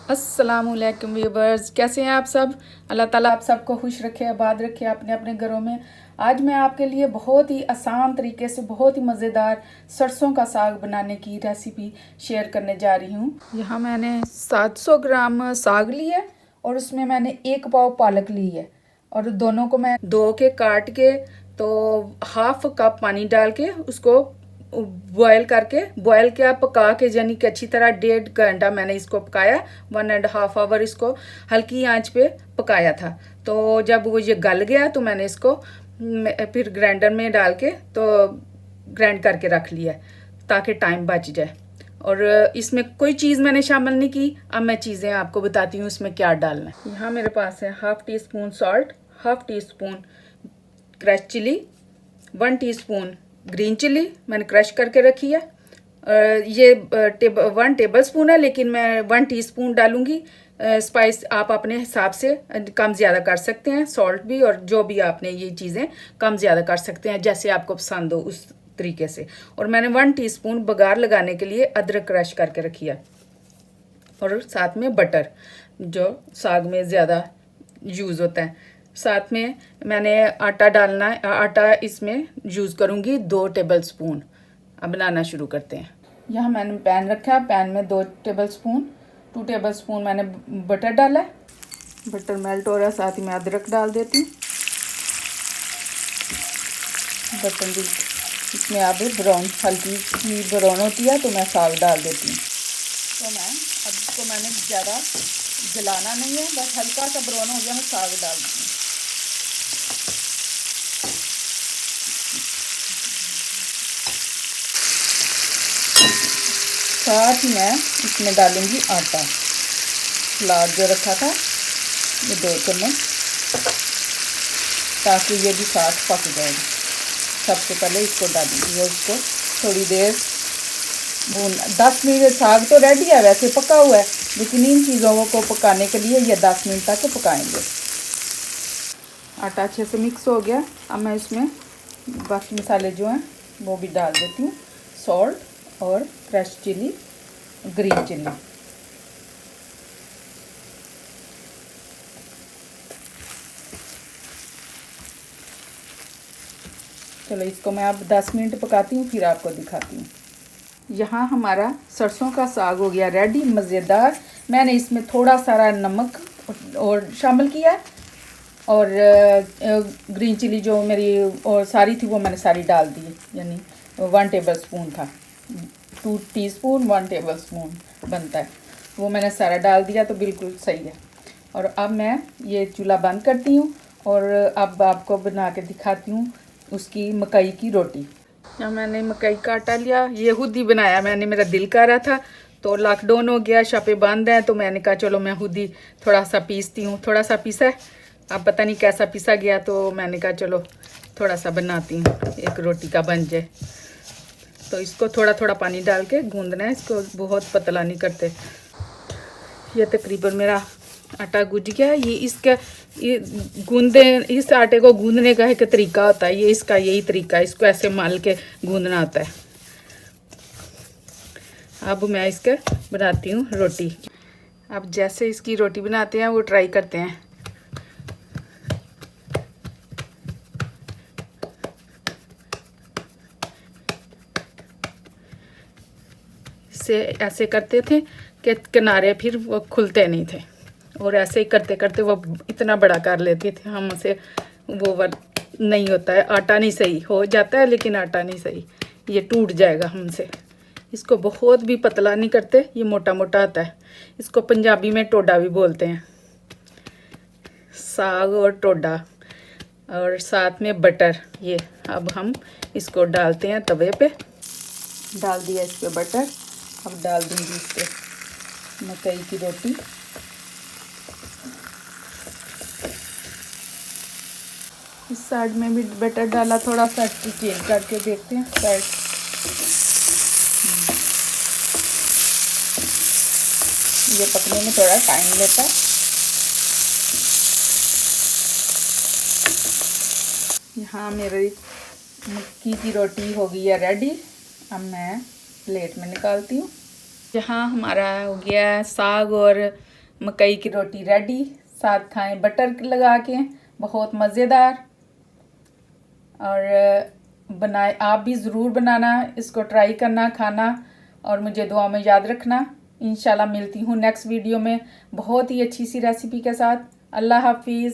अस्सलामुअलैकुम व्यूवर्स, कैसे हैं आप सब। अल्लाह ताला आप सबको खुश रखे, आबाद रखे अपने अपने घरों में। आज मैं आपके लिए बहुत ही आसान तरीके से बहुत ही मज़ेदार सरसों का साग बनाने की रेसिपी शेयर करने जा रही हूँ। यहाँ मैंने 700 ग्राम साग लिया है और उसमें मैंने 1 पाव पालक ली है और दोनों को मैं धो के काट के तो हाफ कप पानी डाल के उसको बॉयल किया, पका के, यानी कि अच्छी तरह 1.5 घंटा मैंने इसको पकाया। 1.5 आवर इसको हल्की आंच पे पकाया था। तो जब वो ये गल गया तो मैंने इसको फिर ग्राइंडर में डाल के तो ग्राइंड करके रख लिया ताकि टाइम बच जाए। और इसमें कोई चीज़ मैंने शामिल नहीं की। अब मैं चीज़ें आपको बताती हूँ इसमें क्या डालना है। यहाँ मेरे पास है 1/2 teaspoon salt, 1/2 teaspoon crush chilli, 1 teaspoon green chilli मैंने क्रश करके रखी है। ये 1 टेबल स्पून है, लेकिन मैं 1 टीस्पून डालूंगी। स्पाइस आप अपने हिसाब से कम ज़्यादा कर सकते हैं, सॉल्ट भी, और जो भी आपने ये चीज़ें कम ज़्यादा कर सकते हैं जैसे आपको पसंद हो उस तरीके से। और मैंने 1 टीस्पून बघार लगाने के लिए अदरक क्रश करके रखी है, और साथ में बटर जो साग में ज़्यादा यूज़ होता है। साथ में मैंने आटा डालना है, आटा इसमें यूज़ करूँगी 2 टेबल स्पून। अब बनाना शुरू करते हैं। यहाँ मैंने पैन रखा है, पैन में 2 टेबल स्पून मैंने बटर डाला है। बटर मेल्ट हो रहा है, साथ ही मैं अदरक डाल देती हूँ। बटर भी इसमें अब ब्राउन, हल्की सी ब्राउन होती है तो मैं साग डाल देती हूँ। तो अब इसको मैंने ज़्यादा जलाना नहीं है, बस हल्का सा ब्राउन हो गया मैं साग डाल दूँगी। साथ ही मैं इसमें डालूंगी आटा, फ्लावर जो रखा था ये 2 चम्मच, ताकि ये भी साथ पक जाएगा। सबसे पहले इसको डालूंगी और इसको थोड़ी देर भून 10 मिनट। साग तो रेडी है, वैसे पका हुआ है, लेकिन इन चीज़ों को पकाने के लिए ये 10 मिनट तक पकाएंगे। आटा अच्छे से मिक्स हो गया। अब मैं इसमें बाकी मसाले जो हैं वो भी डाल देती हूँ, सॉल्ट और क्रश चिली, ग्रीन चिली। चलो इसको मैं अब 10 मिनट पकाती हूँ, फिर आपको दिखाती हूँ। यहाँ हमारा सरसों का साग हो गया रेडी, मज़ेदार। मैंने इसमें थोड़ा सारा नमक और शामिल किया है, और ग्रीन चिली जो मेरी और सारी थी वो मैंने सारी डाल दी, यानी 1 टेबल स्पून था। 2 टीस्पून 1 टेबल स्पून बनता है, वो मैंने सारा डाल दिया, तो बिल्कुल सही है। और अब मैं ये चूल्हा बंद करती हूँ और अब आपको बना के दिखाती हूँ उसकी मकई की रोटी। यहाँ मैंने मकई का आटा लिया, ये खुद ही बनाया मैंने, मेरा दिल कर रहा था। तो लॉकडाउन हो गया, शॉपें बंद हैं, तो मैंने कहा चलो मैं खुद ही थोड़ा सा पीसती हूँ। थोड़ा सा पीसा है, अब पता नहीं कैसा पीसा गया, तो मैंने कहा चलो थोड़ा सा बनाती हूँ, एक रोटी का बन जाए। तो इसको थोड़ा थोड़ा पानी डाल के गूंदना है, इसको बहुत पतला नहीं करते। ये तकरीबन मेरा आटा गूंज गया है। ये इस आटे को गूंदने का एक तरीका होता है, ये इसका यही तरीका है, इसको ऐसे मल के गूंदना होता है। अब मैं इसके बनाती हूँ रोटी। अब जैसे इसकी रोटी बनाते हैं वो ट्राई करते हैं। से ऐसे करते थे कि किनारे फिर वो खुलते नहीं थे, और ऐसे ही करते करते वो इतना बड़ा कर लेते थे हमसे। वो नहीं होता है, आटा नहीं सही हो जाता है, लेकिन आटा नहीं सही, ये टूट जाएगा हमसे। इसको बहुत भी पतला नहीं करते, ये मोटा मोटा आता है। इसको पंजाबी में टोडा भी बोलते हैं। साग और टोडा और साथ में बटर। ये अब हम इसको डालते हैं तवे पे। डाल दिया इस पे बटर। अब डाल दूंगी इस पे मकई की रोटी। इस साइड में भी बटर डाला, थोड़ा सा चेंज करके देखते हैं साइड। ये पकने में थोड़ा टाइम लेता है। यहाँ मेरी मक्की की रोटी हो गई है रेडी। अब मैं प्लेट में निकालती हूँ। यहाँ हमारा हो गया है साग और मकई की रोटी रेडी, साथ खाएं बटर लगा के, बहुत मज़ेदार। और बनाए, आप भी ज़रूर बनाना, इसको ट्राई करना, खाना, और मुझे दुआ में याद रखना। इंशाल्लाह मिलती हूँ नेक्स्ट वीडियो में बहुत ही अच्छी सी रेसिपी के साथ। अल्लाह हाफिज़।